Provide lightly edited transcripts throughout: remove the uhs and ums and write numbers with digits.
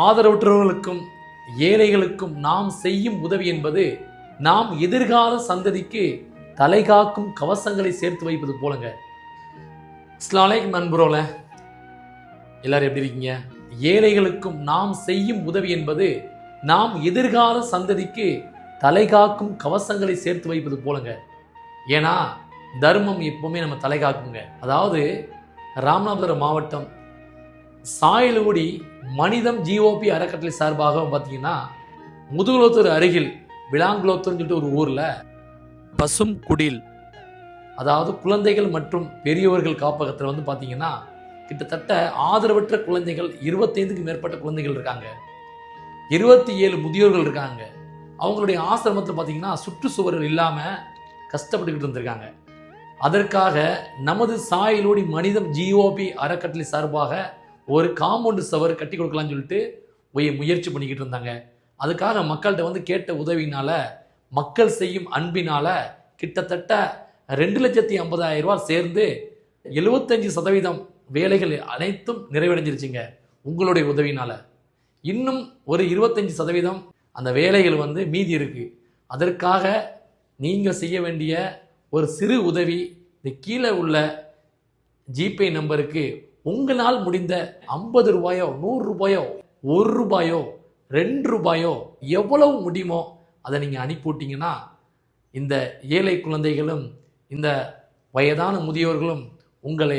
ஆதரவற்றவர்களுக்கும் ஏழைகளுக்கும் நாம் செய்யும் உதவி என்பது நாம் எதிர்கால சந்ததிக்கு தலைகாக்கும் கவசங்களை சேர்த்து வைப்பது போலங்க. அஸ்ஸலாமு நண்பரோல எல்லாரும் எப்படி இருக்கீங்க? ஏழைகளுக்கும் நாம் செய்யும் உதவி என்பது நாம் எதிர்கால சந்ததிக்கு தலைகாக்கும் கவசங்களை சேர்த்து வைப்பது போலங்க. ஏன்னா தர்மம் எப்பவுமே நம்ம தலைகாக்குங்க. அதாவது ராமநாதபுரம் மாவட்டம் சாயலுகுடி மனிதம் ஜிஓபி அறக்கட்டளை சார்பாக பார்த்தீங்கன்னா முதுகுளத்தூர் அருகில் விளாங்குளத்தூர்னு சொல்லிட்டு ஒரு ஊரில் பசும் குடில், அதாவது குழந்தைகள் மற்றும் பெரியவர்கள் காப்பகத்தில் வந்து பார்த்தீங்கன்னா கிட்டத்தட்ட ஆதரவற்ற குழந்தைகள் 25க்கு மேற்பட்ட குழந்தைகள் இருக்காங்க. 27 முதியோர்கள் இருக்காங்க. அவங்களுடைய ஆசிரமத்தில் பார்த்தீங்கன்னா சுற்றுச்சுவர்கள் இல்லாமல் கஷ்டப்பட்டுக்கிட்டு இருந்திருக்காங்க. அதற்காக நமது சாயலோடி மனிதம் ஜிஓபி அறக்கட்டளை சார்பாக ஒரு காம்பவுண்டு சவர் கட்டி கொடுக்கலாம்னு சொல்லிட்டு முயற்சி பண்ணிக்கிட்டு இருந்தாங்க. அதுக்காக மக்கள்கிட்ட வந்து கேட்ட உதவினால, மக்கள் செய்யும் அன்பினால கிட்டத்தட்ட 2,50,000 ரூபாய் சேர்ந்து 75% வேலைகள் அனைத்தும் நிறைவடைஞ்சிருச்சுங்க உங்களுடைய உதவினால. இன்னும் ஒரு 25% அந்த வேலைகள் வந்து மீதி இருக்கு. அதற்காக நீங்கள் செய்ய வேண்டிய ஒரு சிறு உதவி, இந்த கீழே உள்ள ஜிபே நம்பருக்கு உங்களால் முடிந்த 50 ரூபாயோ 100 ரூபாயோ 1 ரூபாயோ 2 ரூபாயோ எவ்வளவு முடியுமோ அதை நீங்கள் அனுப்பிவிட்டீங்கன்னா இந்த ஏழை குழந்தைகளும் இந்த வயதான முதியோர்களும் உங்களை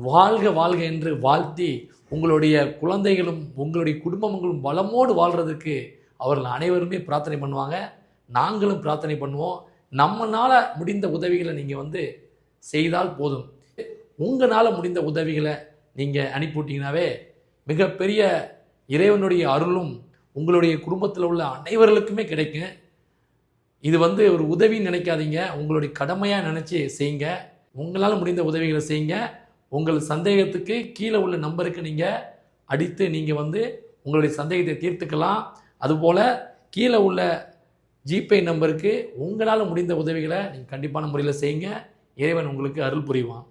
வாழ்க வாழ்க என்று வாழ்த்தி உங்களுடைய குழந்தைகளும் உங்களுடைய குடும்பங்களும் வளமோடு வாழ்கிறதுக்கு அவர்கள் அனைவருமே பிரார்த்தனை பண்ணுவாங்க. நாங்களும் பிரார்த்தனை பண்ணுவோம். நம்மளால் முடிந்த உதவிகளை நீங்கள் வந்து செய்தால் போதும். உங்களால் முடிந்த உதவிகளை நீங்கள் அனுப்பிவிட்டீங்கன்னாவே மிகப்பெரிய இறைவனுடைய அருளும் உங்களுடைய குடும்பத்தில் உள்ள அனைவர்களுக்குமே கிடைக்கும். இது வந்து ஒரு உதவின்னு நினைக்காதீங்க, உங்களுடைய கடமையாக நினச்சி செய்யுங்க. உங்களால் முடிந்த உதவிகளை செய்யுங்க. உங்கள் சந்தேகத்துக்கு கீழே உள்ள நம்பருக்கு நீங்கள் அடித்து நீங்கள் வந்து உங்களுடைய சந்தேகத்தை தீர்த்துக்கலாம். அதுபோல் கீழே உள்ள ஜிபே நம்பருக்கு உங்களால் முடிந்த உதவிகளை நீங்கள் கண்டிப்பான முறையில் செய்யுங்க. இறைவன் உங்களுக்கு அருள் புரிவான்.